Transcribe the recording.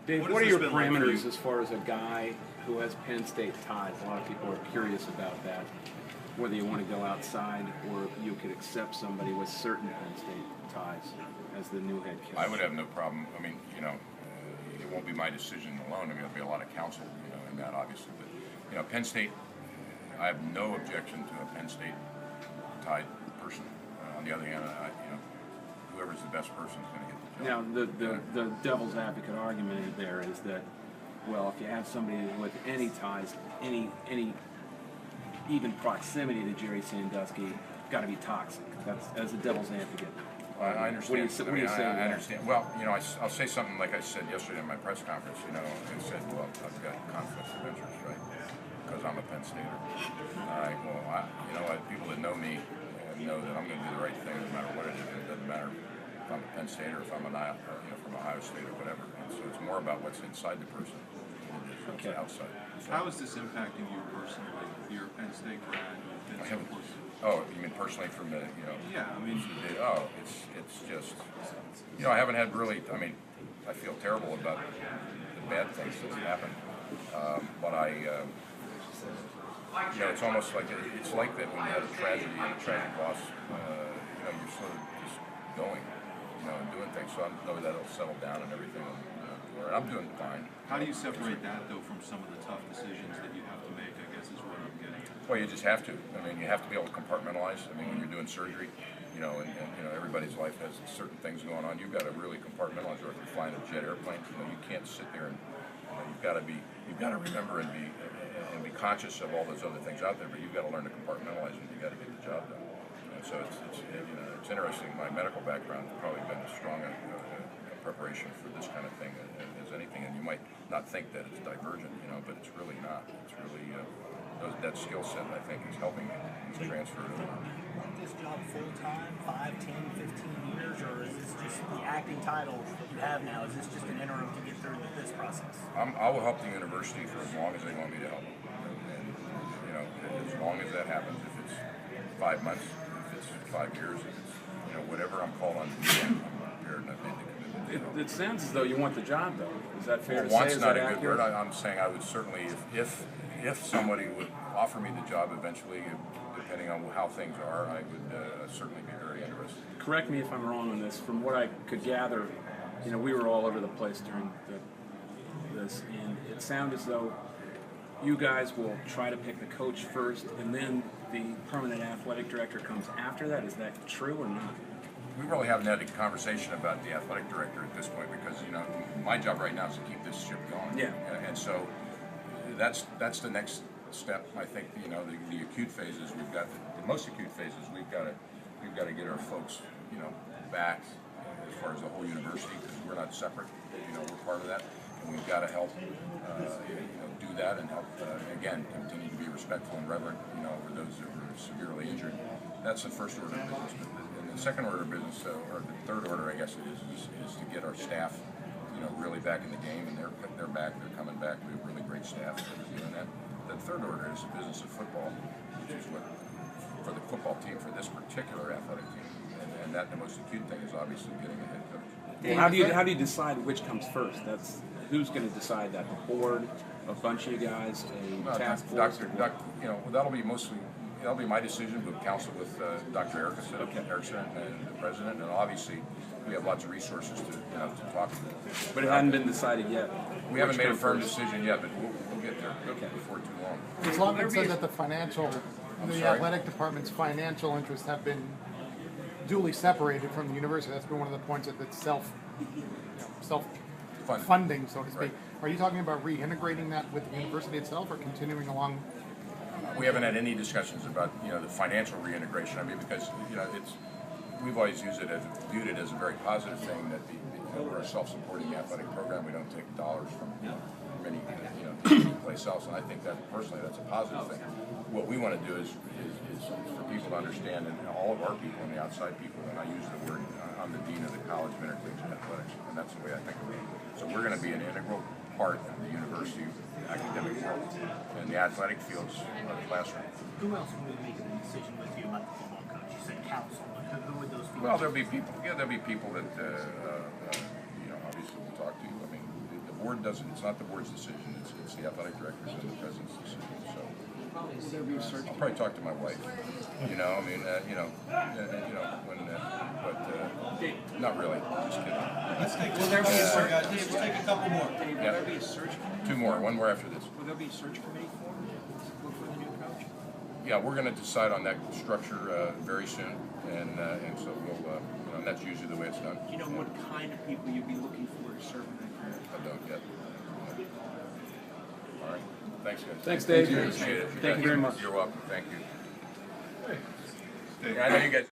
Dave, what are your parameters as far as a guy who has Penn State ties? A lot of people are curious about that. Whether you want to go outside or if you could accept somebody with certain Penn State ties as the new head coach. I would have no problem. I mean, it won't be my decision alone. I mean, there'll be a lot of counsel, in that obviously. But, Penn State, I have no objection to a Penn State tied person. On the other hand, whoever's the best person is going to get the job. Now, the devil's advocate argument there is that, well, if you have somebody with any ties, any even proximity to Jerry Sandusky, got to be toxic. That's as a devil's advocate. I understand. What do you say? I understand. Well, I'll say something like I said yesterday in my press conference. I said, well, I've got conflicts of interest, right? Because I'm a Penn Stater. All right. Well, you know what? People that know me know that I'm going to do the right thing no matter what it is. It doesn't matter if I'm a Penn State or if I'm from Ohio State or whatever. And so it's more about what's inside the person than what's outside. So, how is this impacting you personally? You're a Penn State grad. Oh, you mean personally from the, Yeah, I mean. It's just, I haven't had really, I feel terrible about the bad things that have happened. But it's almost like, it's like that when you have a tragedy and a tragic loss, you're sort of just going, and doing things. So I know that'll settle down and everything. And I'm doing fine. How do you separate that, though, from some of the tough decisions that you have to make, I guess is what I'm getting at? Well, you just have to. You have to be able to compartmentalize. When you're doing surgery, and everybody's life has certain things going on. You've got to really compartmentalize. Or if you're flying a jet airplane, you can't sit there and you've got to remember and be conscious of all those other things out there. But you've got to learn to compartmentalize, and you've got to get the job done. And so it's interesting. My medical background has probably been as strong a preparation for this kind of thing as anything. And you might not think that it's divergent, but it's really not. It's really that skill set, I think, is helping me. It's transferred over. Want this job full-time, 5, 10, 15 years, or is this just the acting title that you have now? Is this just an interim to get through this process? I will help the university for as long as they want me to help them. And as long as that happens, if it's 5 months, if it's 5 years, if it's, whatever I'm called on to do, I'm prepared and I've made the commitment. It sounds as though you want the job, though. Is that fair to say? Want's Is not that a good accurate? word. I'm saying I would certainly, if somebody would offer me the job eventually, depending on how things are, I would certainly be very interested. Correct me if I'm wrong on this. From what I could gather, we were all over the place during this, and it sounded as though you guys will try to pick the coach first, and then the permanent athletic director comes after that. Is that true or not? We really haven't had a conversation about the athletic director at this point because, my job right now is to keep this ship going. Yeah. And so that's the next step. I think, the acute phases, we've got the most acute phases, we've got to get our folks, back as far as the whole university because we're not separate. We're part of that. And we've got to help, do that and help, again, continue to be respectful and reverent, for those that were severely injured. That's the first order of business. And the second order of business, or the third order, I guess it is to get our staff, really back in the game. And they're back. They're coming back. We have really great staff that are doing that. The third order is the business of football, which is what for the football team, for this particular athletic team. And that the most acute thing is obviously getting a head coach. Well, how do you decide which comes first? That's who's going to decide that? The board, a bunch of you guys, a task force. That'll be my decision, but counsel with Dr. Erickson and the president, and obviously we have lots of resources to talk to. But it hadn't been decided yet. We haven't made a firm decision yet, but we'll get there before too long. It's long been said that the athletic department's financial interests have been duly separated from the university. That's been one of the points that it's self-funding, so to speak. Right. Are you talking about reintegrating that with the university itself, or continuing along? We haven't had any discussions about the financial reintegration. Because we've always viewed it as a very positive thing that we're a self-supporting athletic program. We don't take dollars from any place else, and I think that personally that's a positive thing. What we want to do is for people to understand, and all of our people and the outside people, and I use the word, I'm the dean of the College of Intercollegiate Athletics, and that's the way I think of it. So we're going to be an integral part of the university academic world, and the athletic fields are the classroom. Who else would be making a decision with you about the football coach? You said council. Who would those people? Well, there'll be people. Yeah, there'll be people that obviously we'll talk to. The board doesn't, it's not the board's decision, it's the athletic director's and the president's decision, so. Will there be a search? I'll probably talk to my wife, you know, I mean, but not really, just kidding. Let's take Will there be a search? let's take a couple more. Dave, will Yeah. there be a search committee? Two more, one more after this. Will there be a search committee formed to look for the new coach? Yeah, we're gonna decide on that structure, very soon, and so we'll, and that's usually the way it's done. Do you know what kind of people you'd be looking for to serve in that committee? I don't yet. All right, thanks, guys. Thanks, Dave. Appreciate it. Thank you very much. You're welcome, thank you. Yeah, I know you guys.